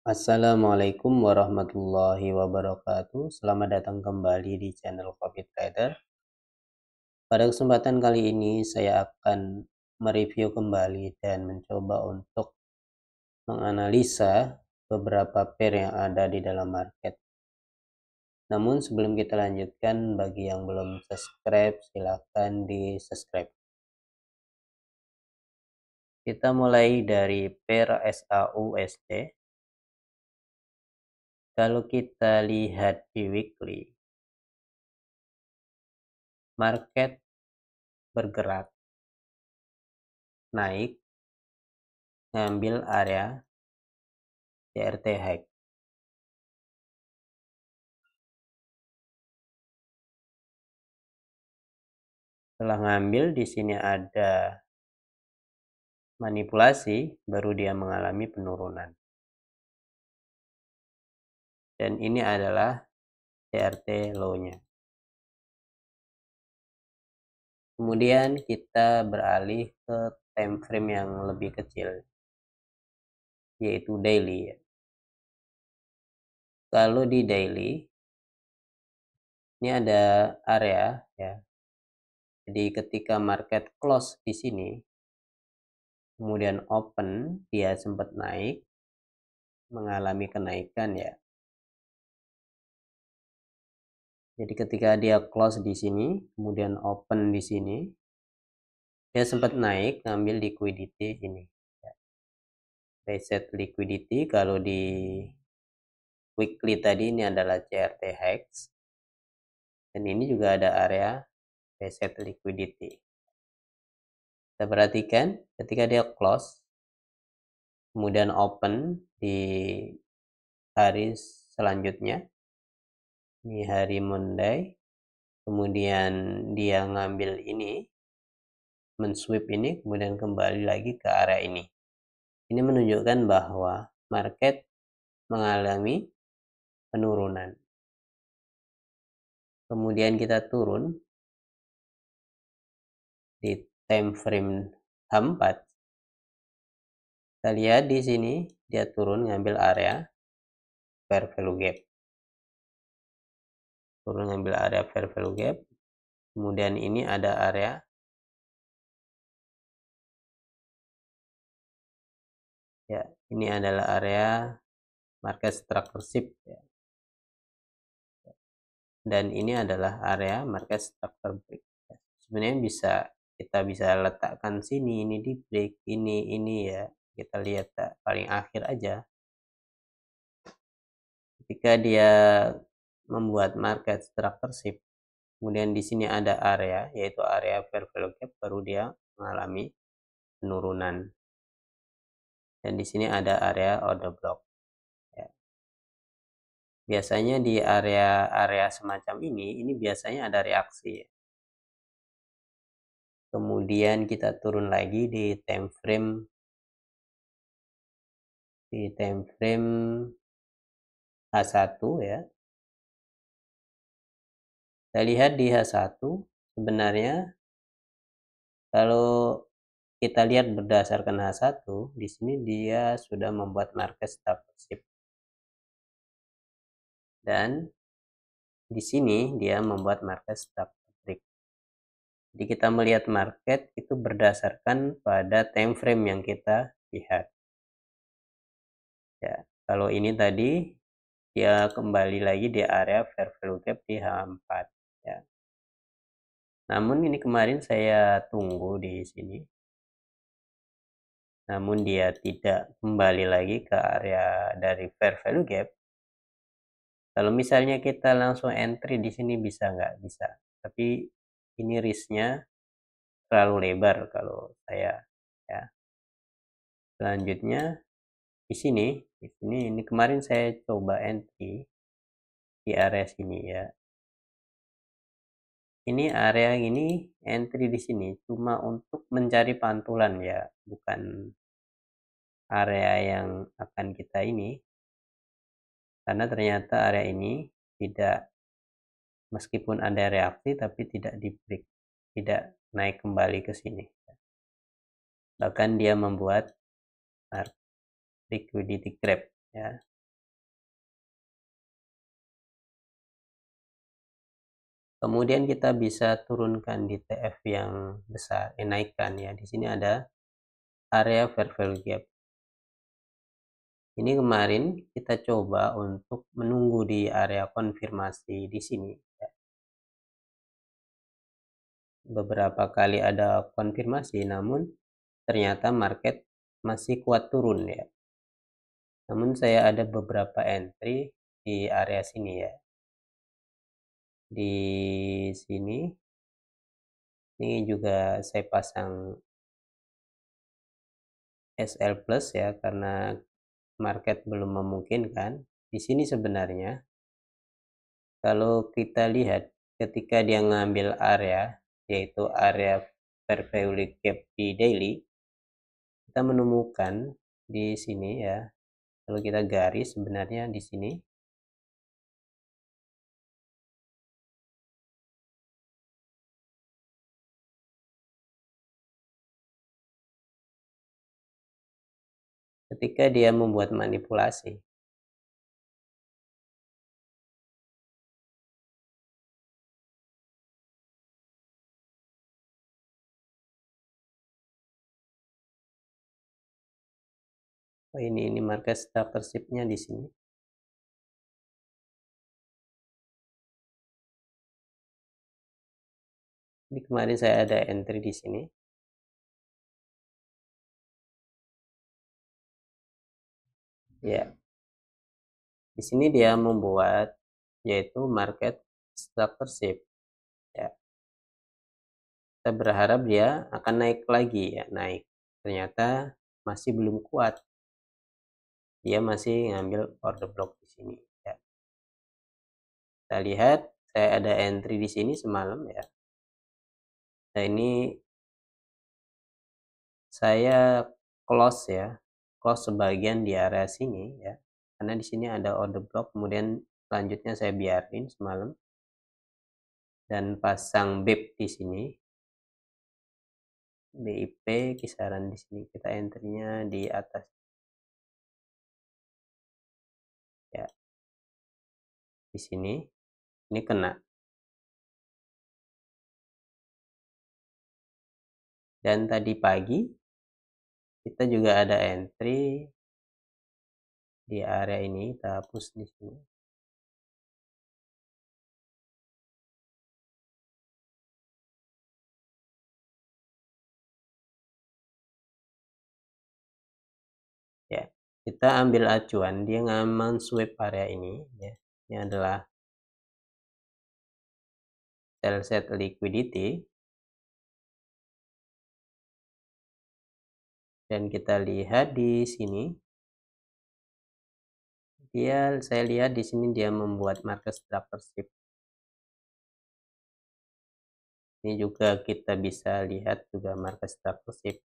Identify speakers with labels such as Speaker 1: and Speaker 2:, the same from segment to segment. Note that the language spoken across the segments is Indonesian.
Speaker 1: Assalamualaikum warahmatullahi wabarakatuh. Selamat datang kembali di channel Copy Trader. Pada kesempatan kali ini saya akan mereview kembali dan mencoba untuk menganalisa beberapa pair yang ada di dalam market. Namun sebelum kita lanjutkan, bagi yang belum subscribe silahkan di subscribe. Kita mulai dari pair SAUSD. Kalau kita lihat di weekly, market bergerak naik ngambil area CRT high. Setelah ngambil, di sini ada manipulasi, baru dia mengalami penurunan. Dan ini adalah CRT low-nya. Kemudian kita beralih ke time frame yang lebih kecil, yaitu daily. Kalau di daily, ini ada area ya. Jadi ketika market close di sini, kemudian open, dia sempat naik, mengalami kenaikan ya. Jadi ketika dia close di sini, kemudian open di sini, dia sempat naik ngambil liquidity ini. Reset liquidity kalau di weekly tadi ini adalah CRT hex. Dan ini juga ada area reset liquidity. Kita perhatikan ketika dia close, kemudian open di hari selanjutnya. Ini hari Monday. Kemudian dia ngambil ini, men-sweep ini, kemudian kembali lagi ke area ini. Ini menunjukkan bahwa market mengalami penurunan. Kemudian kita turun di time frame H4. Kita lihat di sini dia turun ngambil area fair value gap. Turun ngambil area fair value gap. Kemudian ini ada area ya, ini adalah area market structure shift ya. Dan ini adalah area market structure break. Sebenarnya kita bisa letakkan sini, ini di break, ini ya. Kita lihat paling akhir aja. Ketika dia membuat market structure shift, kemudian di sini ada area, yaitu area fair value gap, baru dia mengalami penurunan. Dan di sini ada area order block. Ya. Biasanya di area-area semacam ini biasanya ada reaksi. Kemudian kita turun lagi di time frame H1 ya. Kita lihat di H1 sebenarnya kalau kita lihat berdasarkan H1, di sini dia sudah membuat market structure shift. Dan di sini dia membuat market structure break. Jadi kita melihat market itu berdasarkan pada time frame yang kita lihat. Ya, kalau ini tadi dia kembali lagi di area fair value gap di H4 ya. Namun ini kemarin saya tunggu di sini. Namun dia tidak kembali lagi ke area dari fair value gap. Kalau misalnya kita langsung entry di sini bisa nggak? Bisa. Tapi ini risknya terlalu lebar kalau saya ya. Selanjutnya di sini ini kemarin saya coba entry di area sini ya. Ini area ini entry di sini cuma untuk mencari pantulan ya, bukan area yang akan kita ini. Karena ternyata area ini tidak, meskipun ada reaksi tapi tidak di break, tidak naik kembali ke sini. Bahkan dia membuat liquidity grab ya. Kemudian kita bisa turunkan di TF yang besar, naikkan ya. Di sini ada area fair value gap. Ini kemarin kita coba untuk menunggu di area konfirmasi di sini. Ya. Beberapa kali ada konfirmasi, namun ternyata market masih kuat turun ya. Namun saya ada beberapa entry di area sini ya. Di sini ini juga saya pasang SL plus ya, karena market belum memungkinkan. Di sini sebenarnya kalau kita lihat ketika dia ngambil area, yaitu area fair value gap di daily, kita menemukan di sini ya. Kalau kita garis sebenarnya di sini ketika dia membuat manipulasi. Oh, ini market structure-nya di sini. Ini kemarin saya ada entry di sini. Ya. Di sini dia membuat yaitu market structure. Ya. Kita berharap dia akan naik lagi ya, naik. Ternyata masih belum kuat. Dia masih ngambil order block di sini ya. Kita lihat saya ada entry di sini semalam ya. Nah, ini saya close ya. Close sebagian di area sini ya. Karena di sini ada order block, kemudian selanjutnya saya biarin semalam dan pasang BIP di sini. BIP kisaran di sini kita entry-nya di atas ya. Di sini ini kena. Dan tadi pagi kita juga ada entry di area ini, kita hapus di sini. Ya, kita ambil acuan dia ngaman sweep area ini ya. Ini adalah sell set liquidity. Dan kita lihat di sini saya lihat di sini dia membuat market structure. Ini juga kita bisa lihat juga market structure.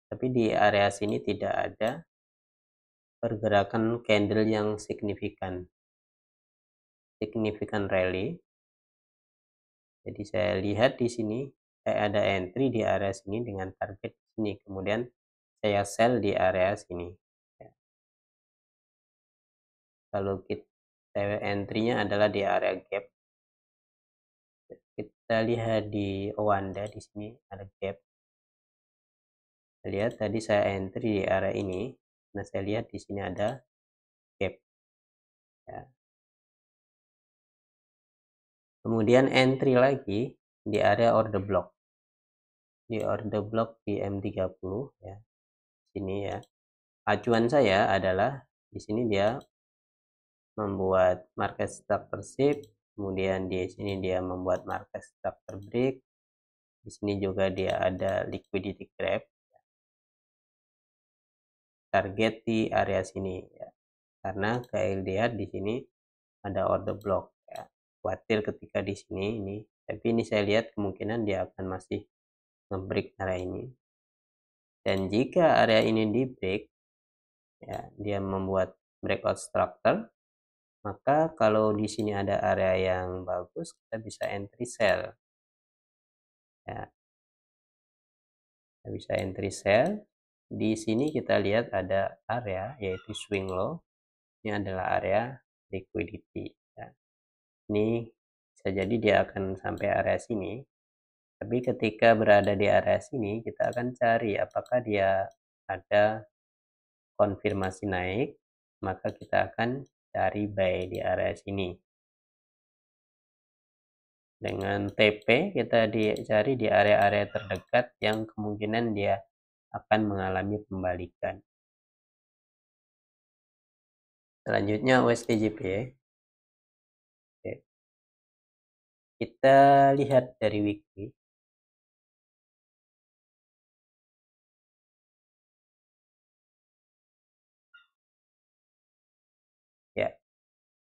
Speaker 1: Tapi di area sini tidak ada pergerakan candle yang signifikan rally. Jadi saya lihat di sini saya ada entry di area sini dengan target di sini, kemudian saya sell di area sini ya. Kalau kita entry-nya adalah di area gap, kita lihat di Owanda di sini ada gap. Lihat tadi saya entry di area ini, nah saya lihat di sini ada gap ya. Kemudian entry lagi di area order block, di order block di M30 ya, sini ya. Acuan saya adalah di sini dia membuat market structure, kemudian di sini dia membuat market structure break, di sini juga dia ada liquidity grab, target di area sini ya. Karena kayak lihat di sini ada order block ya. Khawatir ketika di sini ini, tapi ini saya lihat kemungkinan dia akan masih nge-break area ini. Dan jika area ini di break ya, dia membuat breakout structure, maka kalau di sini ada area yang bagus, kita bisa entry sell ya. Kita bisa entry sell. Di sini kita lihat ada area yaitu swing low. Ini adalah area liquidity ya. Ini bisa jadi dia akan sampai area sini. Tapi ketika berada di area sini, kita akan cari apakah dia ada konfirmasi naik, maka kita akan cari buy di area sini. Dengan TP kita cari di area-area terdekat yang kemungkinan dia akan mengalami pembalikan. Selanjutnya USDJP. Oke. Kita lihat dari weekly. Ya.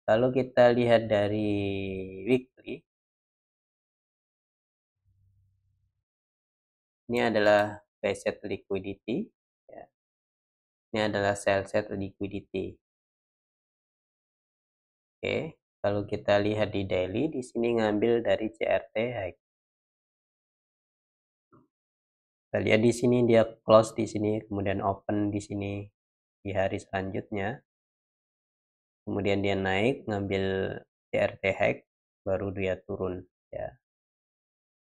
Speaker 1: Kalau kita lihat dari weekly, ini adalah buy set liquidity. Ya. Ini adalah sell set liquidity. Oke, kalau kita lihat di daily, di sini ngambil dari CRT high. Kita lihat di sini dia close di sini, kemudian open di sini di hari selanjutnya. Kemudian dia naik, ngambil CRT high, baru dia turun. Ya,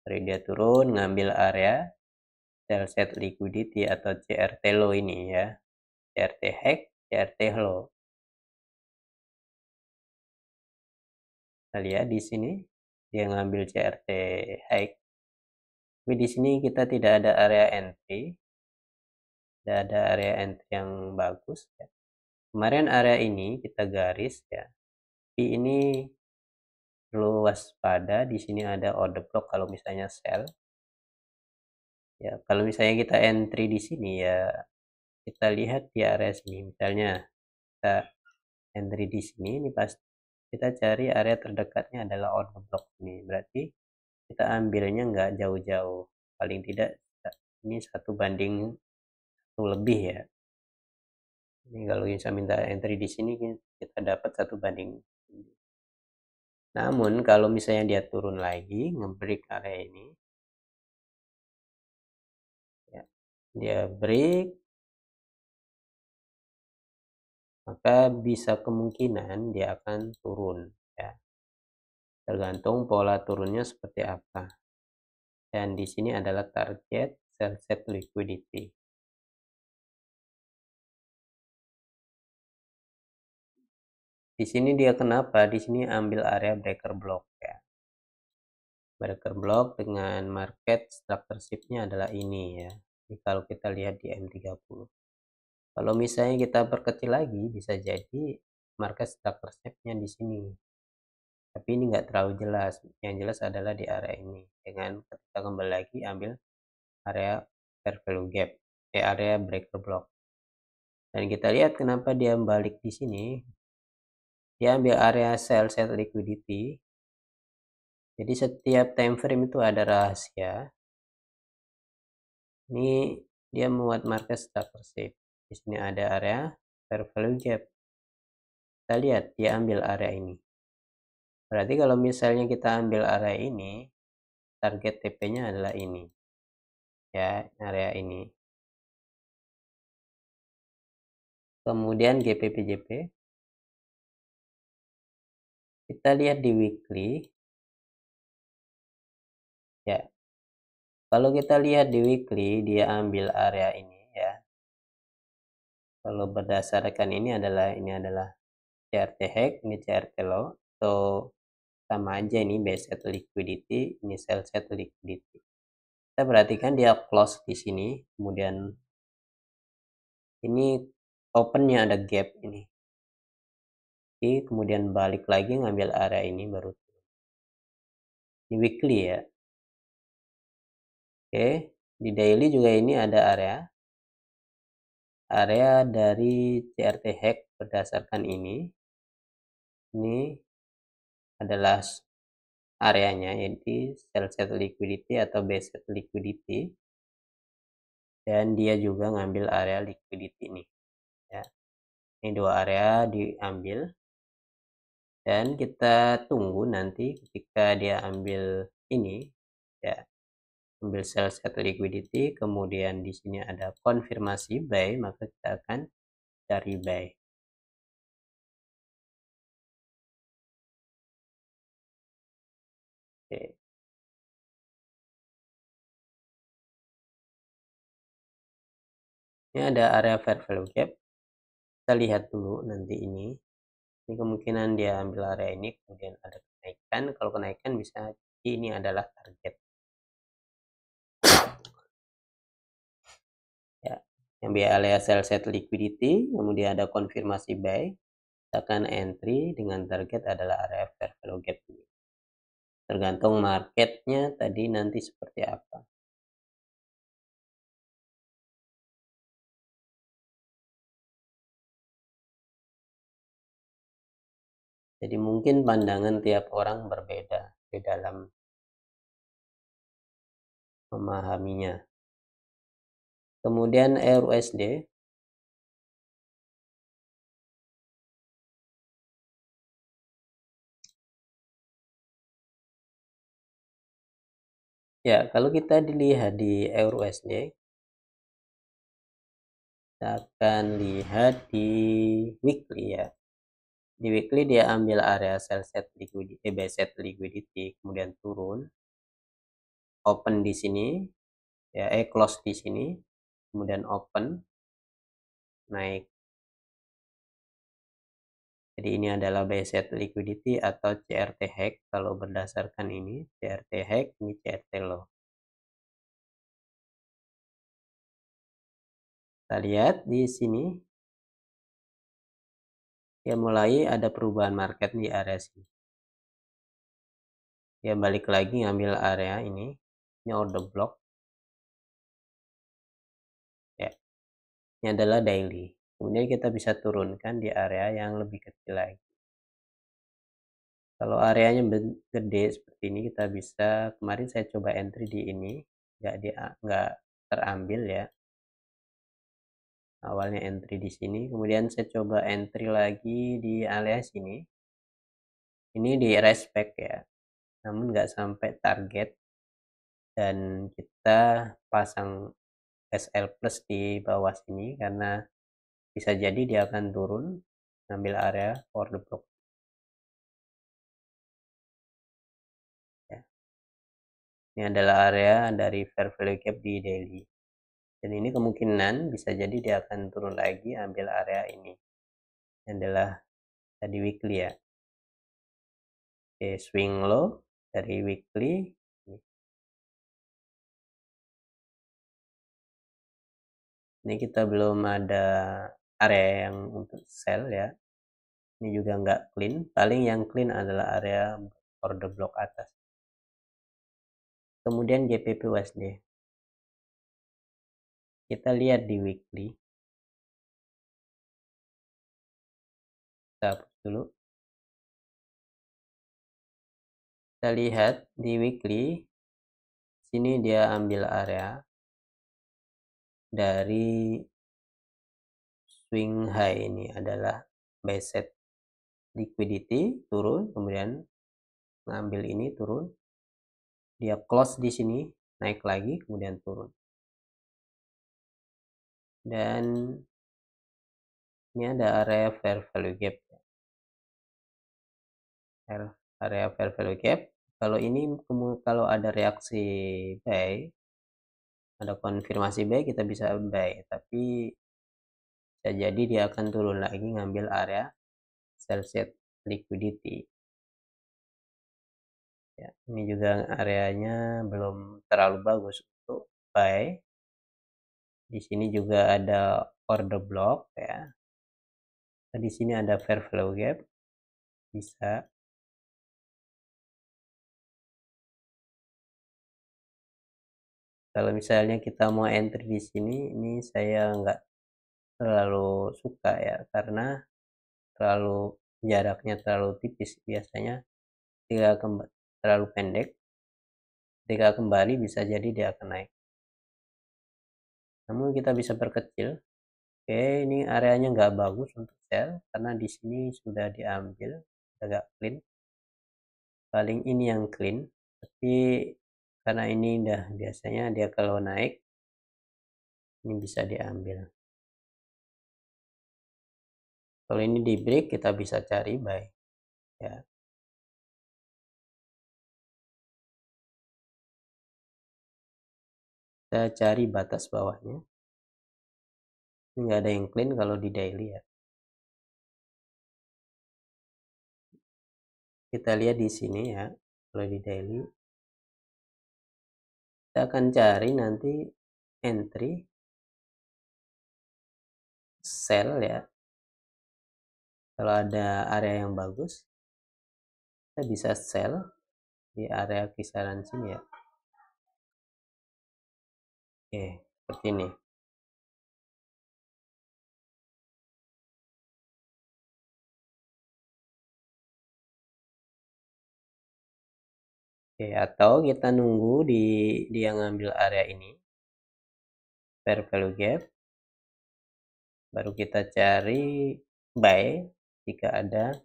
Speaker 1: baru dia turun, ngambil area sell set liquidity atau CRT low ini ya, CRT high, CRT low. Kita lihat di sini dia ngambil CRT high. Tapi di sini kita tidak ada area entry, tidak ada area entry yang bagus ya. Kemarin area ini kita garis ya, tapi ini perlu waspada. Di sini ada order block kalau misalnya sell ya. Kalau misalnya kita entry di sini ya, kita lihat di area sini, misalnya kita entry di sini, ini pasti kita cari area terdekatnya adalah order block ini, berarti kita ambilnya nggak jauh-jauh, paling tidak ini 1:1 lebih ya. Ini kalau bisa minta entry di sini kita dapat 1:. Namun kalau misalnya dia turun lagi, nge-break area ini, ya, dia break, maka bisa kemungkinan dia akan turun ya. Tergantung pola turunnya seperti apa. Dan di sini adalah target sell set liquidity. Di sini dia kenapa? Di sini ambil area breaker block ya. Breaker block dengan market structure shift-nya adalah ini ya. Jadi kalau kita lihat di M30. Kalau misalnya kita perkecil lagi, bisa jadi market structure shift-nya di sini. Tapi ini enggak terlalu jelas. Yang jelas adalah di area ini. Dengan kita kembali lagi ambil area fair value gap, area breaker block. Dan kita lihat kenapa dia balik di sini. Dia ambil area sell set liquidity. Jadi setiap time frame itu ada rahasia. Ini dia membuat market structure shift. Di sini ada area fair value gap. Kita lihat dia ambil area ini. Berarti kalau misalnya kita ambil area ini, target TP-nya adalah ini. Ya, area ini. Kemudian GPPJP. Kita lihat di weekly. Ya. Kalau kita lihat di weekly, dia ambil area ini ya. Kalau berdasarkan ini adalah CRT high, ini CRT low, atau sama aja ini buy set liquidity, ini sell set liquidity. Kita perhatikan dia close di sini, kemudian ini opennya ada gap ini. Oke, kemudian balik lagi ngambil area ini baru turun. Ini weekly ya. Oke, di daily juga ini ada area dari CRT hack berdasarkan ini adalah areanya, yaitu sell set liquidity atau buy set liquidity, dan dia juga ngambil area liquidity ini ya. Ini dua area diambil, dan kita tunggu nanti ketika dia ambil ini ya, ambil sell set liquidity, kemudian di sini ada konfirmasi buy, maka kita akan cari buy. Oke. Ini ada area fair value gap. Kita lihat dulu nanti ini. Ini kemungkinan dia ambil area ini, kemudian ada kenaikan. Kalau kenaikan bisa ini adalah target. Ya, yang biaya area sell set liquidity, kemudian ada konfirmasi buy, akan entry dengan target adalah area fair value gap ini. Tergantung marketnya tadi nanti seperti apa. Jadi mungkin pandangan tiap orang berbeda di dalam memahaminya. Kemudian EURUSD, ya kalau kita dilihat di EURUSD, kita akan lihat di weekly ya. Di weekly dia ambil area sell set liquidity, buy set liquidity, kemudian turun, open di sini, ya close di sini, kemudian open, naik. Jadi ini adalah buy set liquidity atau CRT hack. Kalau berdasarkan ini CRT hack, ini CRT low. Kita lihat di sini dia mulai ada perubahan market di area sini. Dia balik lagi ngambil area ini. Ini order block. Ya. Ini adalah daily. Kemudian kita bisa turunkan di area yang lebih kecil lagi. Kalau areanya gede seperti ini, kita bisa, kemarin saya coba entry di ini, nggak terambil ya. Awalnya entry di sini, kemudian saya coba entry lagi di area sini. Ini di respect ya, namun nggak sampai target, dan kita pasang SL plus di bawah sini karena bisa jadi dia akan turun ngambil area order block ya. Ini adalah area dari fair value gap di daily, dan ini kemungkinan bisa jadi dia akan turun lagi ambil area ini. Ini adalah tadi weekly ya. Oke, swing low dari weekly. Ini kita belum ada area yang untuk sell ya. Ini juga nggak clean. Paling yang clean adalah area order block atas. Kemudian GPP USD. Kita lihat di weekly. Kita hapus dulu. Kita lihat di weekly. Sini dia ambil area dari swing high, ini adalah buy set liquidity, turun, kemudian ngambil ini turun. Dia close di sini, naik lagi, kemudian turun. Dan ini ada area fair value gap. Area fair value gap. Kalau ini kalau ada reaksi buy, ada konfirmasi buy, kita bisa buy, tapi bisa jadi dia akan turun lagi ngambil area sell set liquidity. Ya, ini juga areanya belum terlalu bagus untuk buy. Di sini juga ada order block ya. Di sini ada fair value gap, bisa. Kalau misalnya kita mau entry di sini, ini saya nggak terlalu suka ya, karena jaraknya terlalu tipis. Biasanya ketika terlalu pendek, ketika kembali bisa jadi dia akan naik. Namun kita bisa perkecil. Oke, ini areanya nggak bagus untuk sell karena di sini sudah diambil agak clean. Paling ini yang clean, tapi karena ini udah biasanya dia kalau naik ini bisa diambil. Kalau ini di break kita bisa cari buy ya. kita cari batas bawahnya. Ini nggak ada yang clean kalau di daily ya. Kita lihat di sini ya, kalau di daily kita akan cari nanti entry sell ya. Kalau ada area yang bagus, kita bisa sell di area kisaran sini ya. Oke, seperti ini. Oke, atau kita nunggu dia ngambil area ini, fair value gap, baru kita cari buy jika ada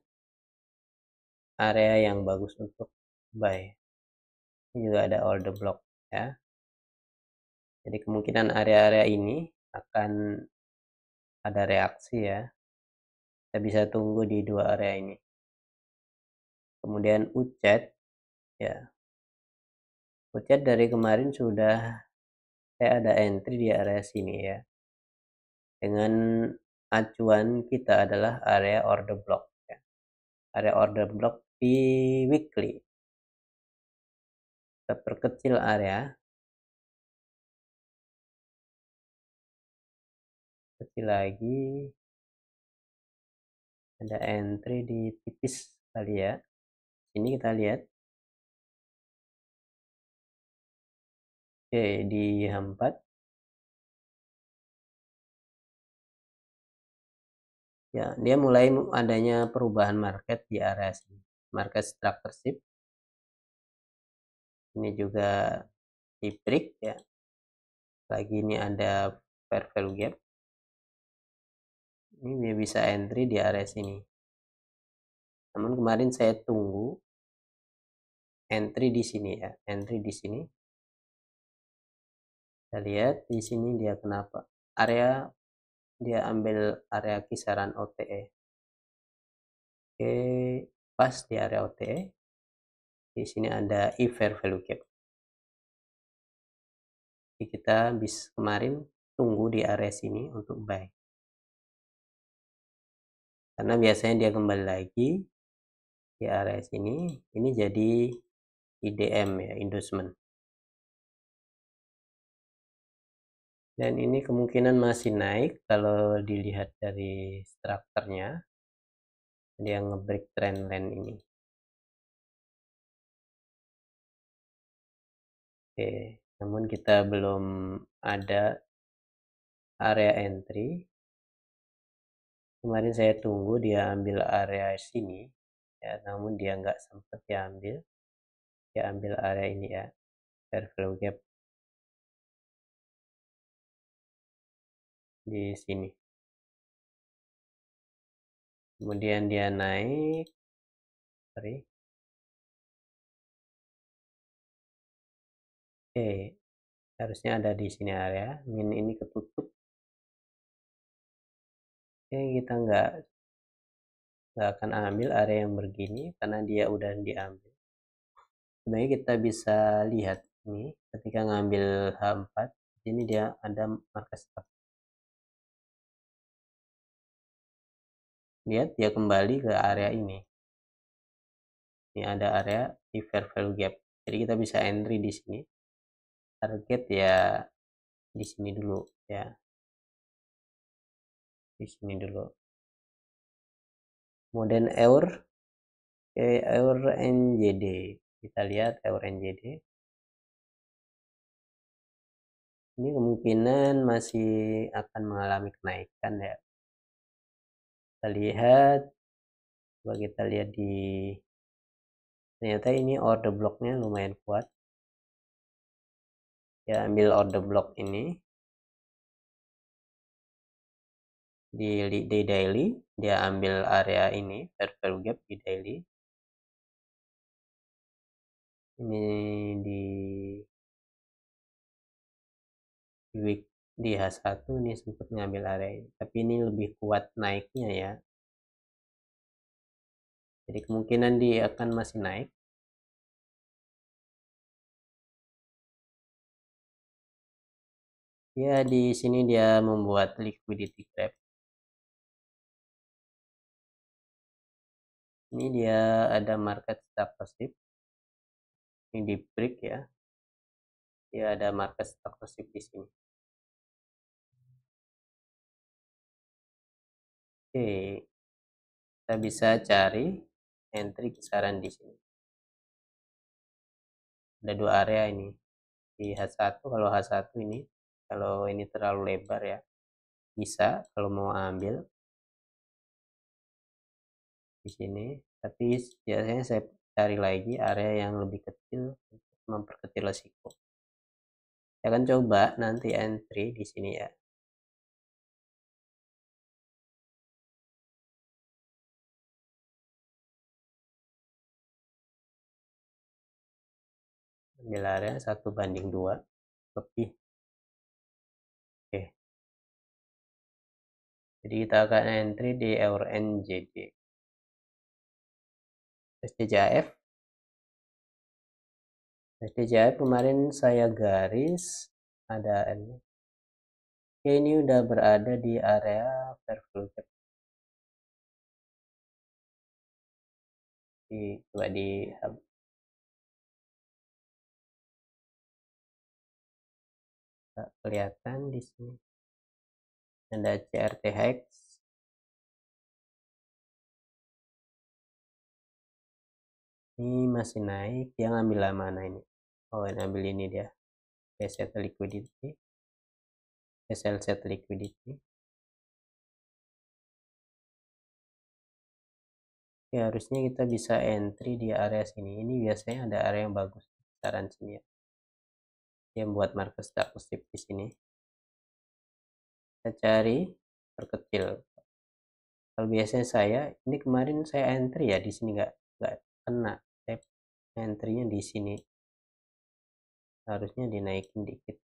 Speaker 1: area yang bagus untuk buy. Ini juga ada order block ya. Jadi kemungkinan area-area ini akan ada reaksi ya. Kita bisa tunggu di dua area ini. Kemudian UCED ya. UCED dari kemarin sudah saya ada entry di area sini ya. Dengan acuan kita adalah area order block ya. Area order block di weekly. Kita perkecil area. Kecil lagi. Ada entry di tipis kali ya. Ini kita lihat. Oke, di H4. Ya, dia mulai adanya perubahan market di area sini. Market structure shift. Ini juga di break ya. Lagi ini ada fair value gap. Ini dia bisa entry di area sini. Namun kemarin saya tunggu entry di sini ya. Entry di sini. Kita lihat di sini dia kenapa. Dia ambil area kisaran OTE. Oke, pas di area OTE. Di sini ada fair value gap. Jadi kita bisa kemarin tunggu di area sini untuk buy. Karena biasanya dia kembali lagi di area sini. Ini jadi IDM ya, endorsement. Dan ini kemungkinan masih naik kalau dilihat dari strukturnya. Dia nge-break trendline ini. Oke, namun kita belum ada area entry. Kemarin saya tunggu dia ambil area sini ya, namun dia nggak sempat diambil. Dia ambil area ini ya, fair value gap di sini. Kemudian dia naik, sorry. Oke, harusnya ada di sini area. Ini ketutup. Oke, kita nggak akan ambil area yang begini karena dia udah diambil. Sebenarnya kita bisa lihat ini ketika ngambil H4 ini dia ada market stop. Lihat dia kembali ke area ini. Ini ada area di fair value gap. Jadi kita bisa entry di sini. Target ya di sini dulu ya. Di sini dulu. Kemudian EUR NJD. Kita lihat EUR NJD. Ini kemungkinan masih akan mengalami kenaikan ya. Kita lihat, coba kita lihat ternyata ini order blocknya lumayan kuat. Ya, ambil order block ini di daily, dia ambil area ini fair value gap di daily. Ini di H1 ini sempat ngambil area ini, tapi ini lebih kuat naiknya ya. Jadi kemungkinan dia akan masih naik. Ya, di sini dia membuat liquidity trap. Ini dia ada market stop loss. Ini di break ya. Dia ada market stop loss di sini. Oke, kita bisa cari entry kisaran di sini. Ada dua area ini. Di H1, kalau H1 ini, kalau ini terlalu lebar ya, bisa kalau mau ambil di sini. Tapi biasanya saya cari lagi area yang lebih kecil untuk memperkecil resiko. Saya akan coba nanti entry di sini ya. Ambil area 1:2 lebih. Oke. Jadi kita akan entry di EUR NZD. SDJF. SDJF kemarin saya garis ada ini. Oke, ini udah berada di area fair value gap. Coba di kelihatan di sini ada CRTX. Ini masih naik, dia ngambil mana ini? Oh, ngambil ini dia. Set liquidity. Set liquidity. Ya, harusnya kita bisa entry di area sini. Ini biasanya ada area yang bagus kisaran sini ya. Dia membuat market stop loss di sini. Kita cari perkecil. Kalau biasanya saya, ini kemarin saya entry ya di sini nggak kena. Saya entry-nya di sini. Harusnya dinaikin dikit.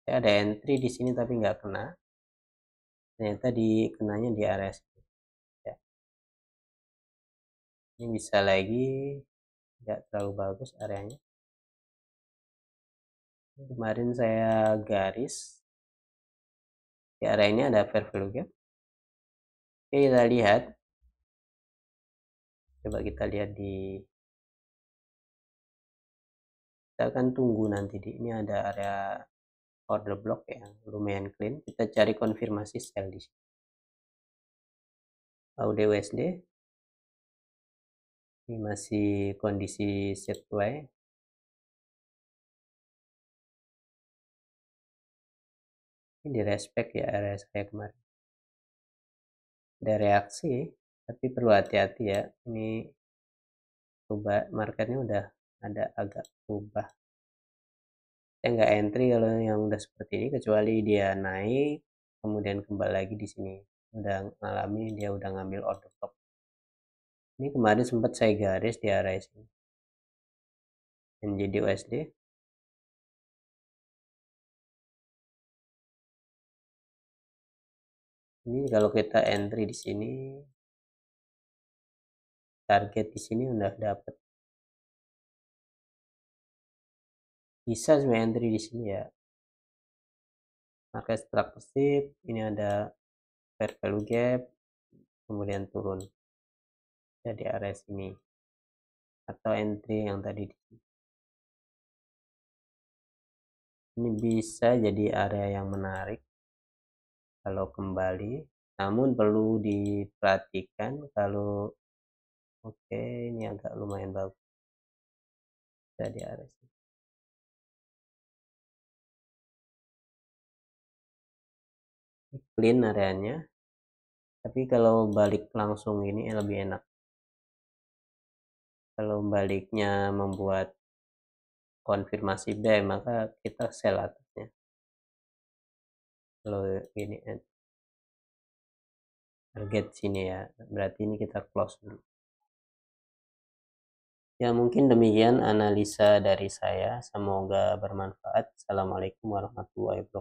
Speaker 1: Saya ada entry di sini tapi nggak kena. Ternyata kenanya di area sini. Ya. Ini bisa lagi, nggak terlalu bagus areanya. Kemarin saya garis di area ini ada fair value gap. Oke, kita lihat. Coba kita lihat kita akan tunggu nanti ini ada area order block yang lumayan clean. Kita cari konfirmasi sell di sini. AUD/USD ini masih kondisi sideways. Ini di respect ya area saya kemarin. Ada reaksi, tapi perlu hati-hati ya. Ini coba marketnya udah ada agak berubah. Saya nggak entry kalau yang udah seperti ini, kecuali dia naik kemudian kembali lagi di sini. Udah ngalami, dia udah ngambil order stop. Ini kemarin sempat saya garis di area sini. NZD USD. Ini kalau kita entry di sini, target di sini udah dapat. Bisa sebenarnya entry di sini ya. Market structure, ini ada fair value gap, kemudian turun ya di area sini, atau entry yang tadi di sini. Ini bisa jadi area yang menarik kalau kembali, namun perlu diperhatikan kalau oke, ini agak lumayan bagus di area sini. Clean areanya, tapi kalau balik langsung ini lebih enak. Kalau baliknya membuat konfirmasi buy, maka kita sell atasnya. Kalau ini target sini ya, berarti ini kita close dulu. Ya, mungkin demikian analisa dari saya. Semoga bermanfaat. Assalamualaikum warahmatullahi wabarakatuh.